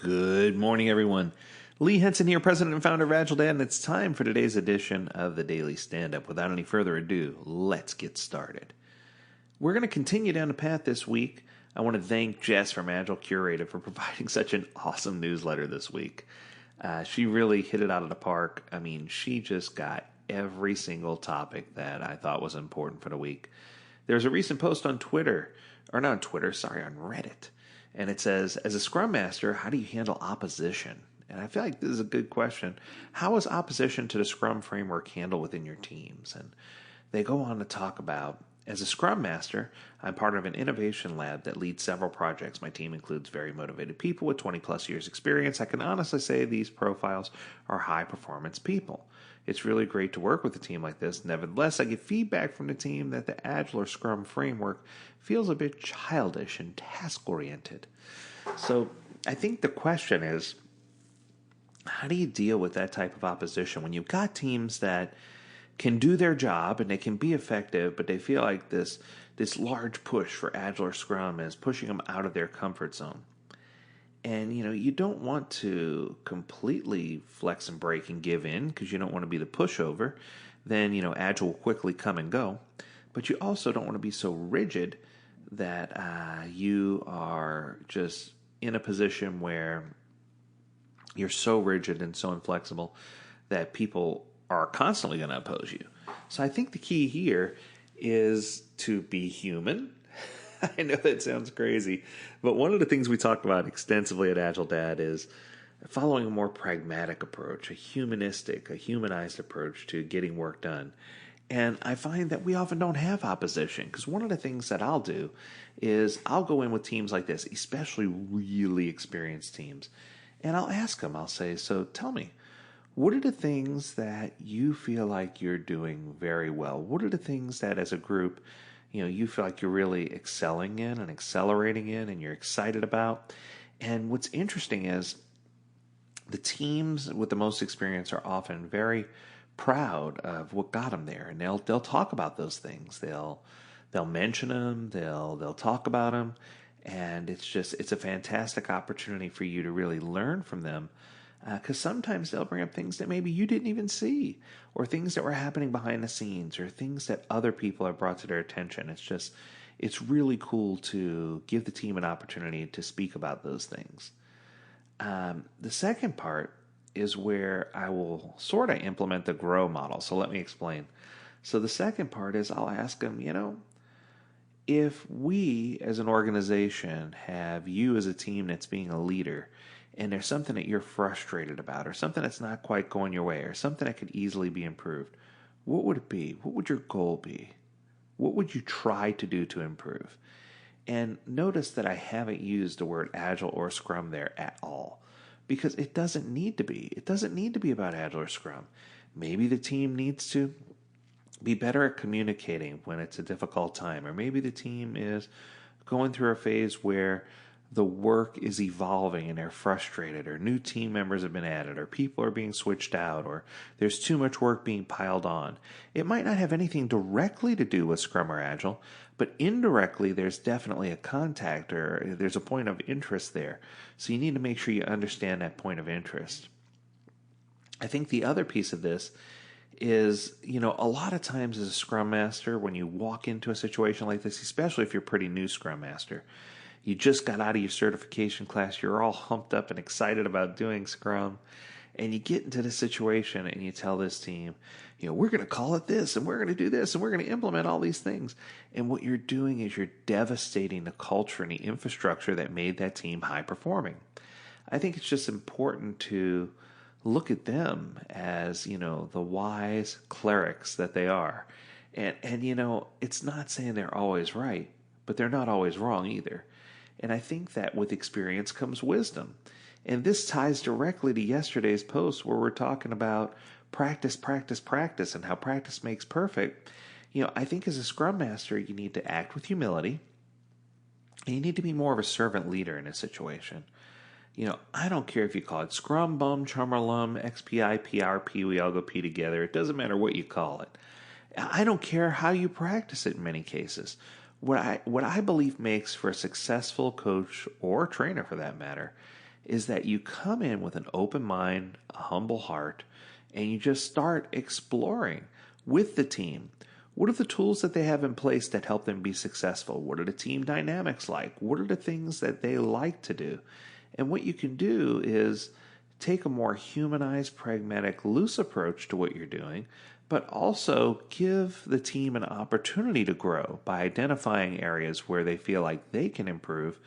Good morning, everyone. Lee Henson here, president and founder of AgileDad, and it's time for today's edition of the Daily Stand-Up. Without any further ado, let's get started. We're going to continue down the path this week. I want to thank Jess from Agile Curator for providing such an awesome newsletter this week. She really hit it out of the park. I mean, she just got every single topic that I thought was important for the week. There's a recent post on on Reddit. And it says, as a Scrum Master, how do you handle opposition? And I feel like this is a good question. How is opposition to the Scrum framework handled within your teams? And they go on to talk about, as a Scrum Master, I'm part of an innovation lab that leads several projects. My team includes very motivated people with 20 plus years experience. I can honestly say these profiles are high performance people. It's really great to work with a team like this. Nevertheless, I get feedback from the team that the Agile or Scrum framework feels a bit childish and task-oriented. So I think the question is, how do you deal with that type of opposition when you've got teams that can do their job and they can be effective, but they feel like this large push for Agile or Scrum is pushing them out of their comfort zone? And, you don't want to completely flex and break and give in because you don't want to be the pushover. Then, Agile will quickly come and go. But you also don't want to be so rigid that you are just in a position where you're so rigid and so inflexible that people are constantly going to oppose you. So I think the key here is to be human. I know that sounds crazy, but one of the things we talk about extensively at AgileDad is following a more pragmatic approach, a humanized approach to getting work done. And I find that we often don't have opposition, because one of the things that I'll do is I'll go in with teams like this, especially really experienced teams, and I'll ask them, I'll say, so tell me, what are the things that you feel like you're doing very well? What are the things that as a group you feel like you're really excelling in and accelerating in and you're excited about? And what's interesting is the teams with the most experience are often very proud of what got them there, and they'll talk about those things. They'll mention them, they'll talk about them, and it's a fantastic opportunity for you to really learn from them. Because sometimes they'll bring up things that maybe you didn't even see, or things that were happening behind the scenes, or things that other people have brought to their attention. It's really cool to give the team an opportunity to speak about those things. The second part is where I will sort of implement the grow model. So let me explain. So the second part is I'll ask them, if we as an organization have you as a team that's being a leader, and there's something that you're frustrated about, or something that's not quite going your way, or something that could easily be improved, what would it be? What would your goal be? What would you try to do to improve? And notice that I haven't used the word Agile or Scrum there at all, because it doesn't need to be. It doesn't need to be about Agile or Scrum. Maybe the team needs to be better at communicating when it's a difficult time, or maybe the team is going through a phase where the work is evolving and they're frustrated, or new team members have been added, or people are being switched out, or there's too much work being piled on. It might not have anything directly to do with Scrum or Agile, but indirectly there's definitely a contact, or there's a point of interest there. So you need to make sure you understand that point of interest. I think the other piece of this is, a lot of times as a Scrum Master, when you walk into a situation like this, especially if you're a pretty new Scrum Master, you just got out of your certification class, you're all humped up and excited about doing Scrum, and you get into this situation and you tell this team, we're going to call it this, and we're going to do this, and we're going to implement all these things. And what you're doing is you're devastating the culture and the infrastructure that made that team high performing. I think it's just important to look at them as, the wise clerics that they are. And it's not saying they're always right, but they're not always wrong either. And I think that with experience comes wisdom. And this ties directly to yesterday's post where we're talking about practice, practice, practice, and how practice makes perfect. I think as a Scrum Master, you need to act with humility, and you need to be more of a servant leader in a situation. I don't care if you call it Scrum, Bum, Chum-or-Lum, XPI, PRP, we all go P together. It doesn't matter what you call it. I don't care how you practice it in many cases. What I believe makes for a successful coach or trainer, for that matter, is that you come in with an open mind, a humble heart, and you just start exploring with the team. What are the tools that they have in place that help them be successful? What are the team dynamics like? What are the things that they like to do? And what you can do is take a more humanized, pragmatic, loose approach to what you're doing, but also give the team an opportunity to grow by identifying areas where they feel like they can improve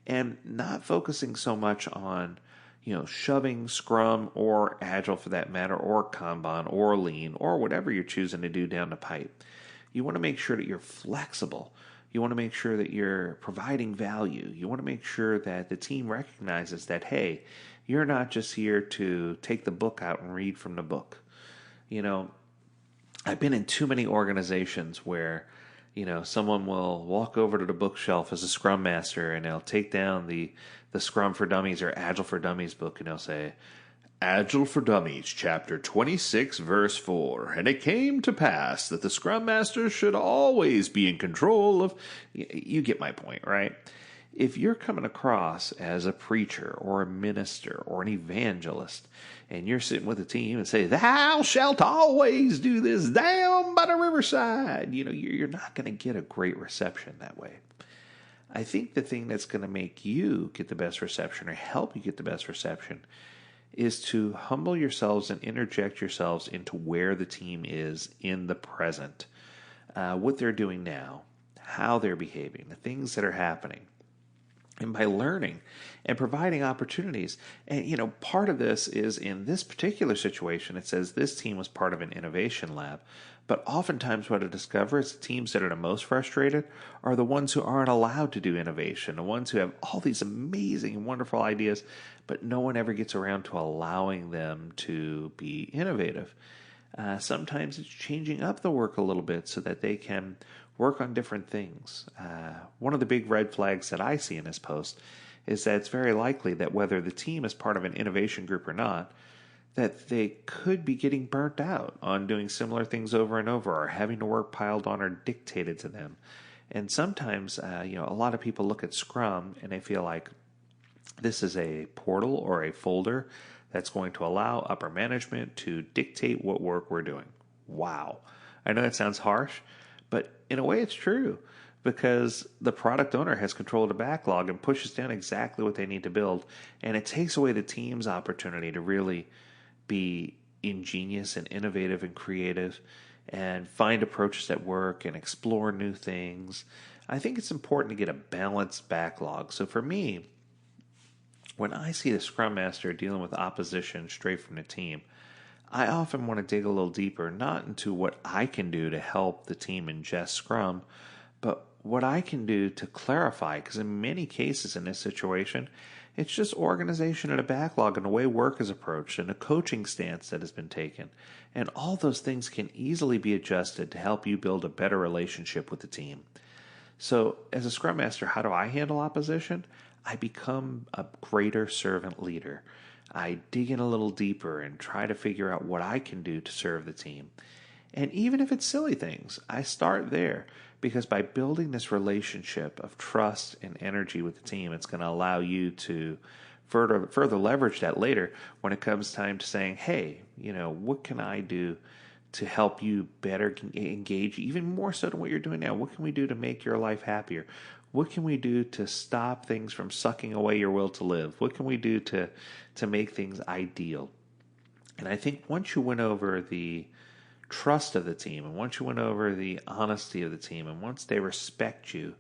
and not focusing so much on, shoving Scrum or Agile for that matter, or Kanban or Lean or whatever you're choosing to do down the pipe. You want to make sure that you're flexible. You want to make sure that you're providing value. You want to make sure that the team recognizes that, hey, you're not just here to take the book out and read from the book. I've been in too many organizations where, someone will walk over to the bookshelf as a ScrumMaster and they'll take down the Scrum for Dummies or Agile for Dummies book and they'll say, Agile for Dummies, chapter 26, verse 4. And it came to pass that the Scrum Master should always be in control of... You get my point, right? If you're coming across as a preacher or a minister or an evangelist and you're sitting with a team and say, thou shalt always do this down by the riverside, you're not going to get a great reception that way. I think the thing that's going to make you get the best reception or help you get the best reception is to humble yourselves and interject yourselves into where the team is in the present, what they're doing now, how they're behaving, the things that are happening. And by learning and providing opportunities, and part of this is in this particular situation, it says this team was part of an innovation lab. But oftentimes what I discover is the teams that are the most frustrated are the ones who aren't allowed to do innovation, the ones who have all these amazing and wonderful ideas, but no one ever gets around to allowing them to be innovative. Sometimes it's changing up the work a little bit so that they can work on different things. One of the big red flags that I see in this post is that it's very likely that whether the team is part of an innovation group or not, that they could be getting burnt out on doing similar things over and over or having the work piled on or dictated to them. And sometimes, a lot of people look at Scrum and they feel like this is a portal or a folder that's going to allow upper management to dictate what work we're doing. Wow. I know that sounds harsh, but in a way it's true because the product owner has control of the backlog and pushes down exactly what they need to build. And it takes away the team's opportunity to really be ingenious and innovative and creative and find approaches that work and explore new things. I think it's important to get a balanced backlog. So for me, when I see the Scrum Master dealing with opposition straight from the team, I often want to dig a little deeper, not into what I can do to help the team ingest Scrum, but what I can do to clarify, because in many cases in this situation, it's just organization and a backlog and the way work is approached and a coaching stance that has been taken. And all those things can easily be adjusted to help you build a better relationship with the team. So as a Scrum Master, how do I handle opposition? I become a greater servant leader. I dig in a little deeper and try to figure out what I can do to serve the team. And even if it's silly things, I start there because by building this relationship of trust and energy with the team, it's going to allow you to further leverage that later when it comes time to saying, hey, what can I do to help you better engage even more so than what you're doing now? What can we do to make your life happier? What can we do to stop things from sucking away your will to live? What can we do to make things ideal? And I think once you win over the trust of the team, and once you win over the honesty of the team, and once they respect you,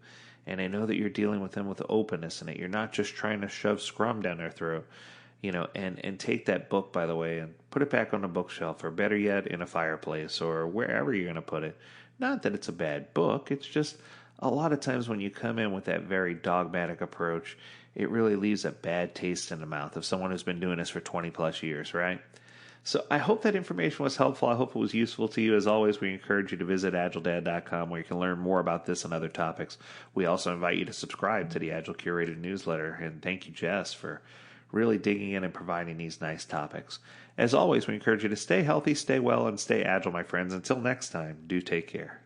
and they know that you're dealing with them with openness, and that you're not just trying to shove Scrum down their throat, and take that book, by the way, and put it back on the bookshelf, or better yet, in a fireplace, or wherever you're going to put it. Not that it's a bad book, it's just a lot of times when you come in with that very dogmatic approach, it really leaves a bad taste in the mouth of someone who's been doing this for 20 plus years, right? So I hope that information was helpful. I hope it was useful to you. As always, we encourage you to visit AgileDad.com where you can learn more about this and other topics. We also invite you to subscribe to the Agile Curated newsletter. And thank you, Jess, for really digging in and providing these nice topics. As always, we encourage you to stay healthy, stay well, and stay agile, my friends. Until next time, do take care.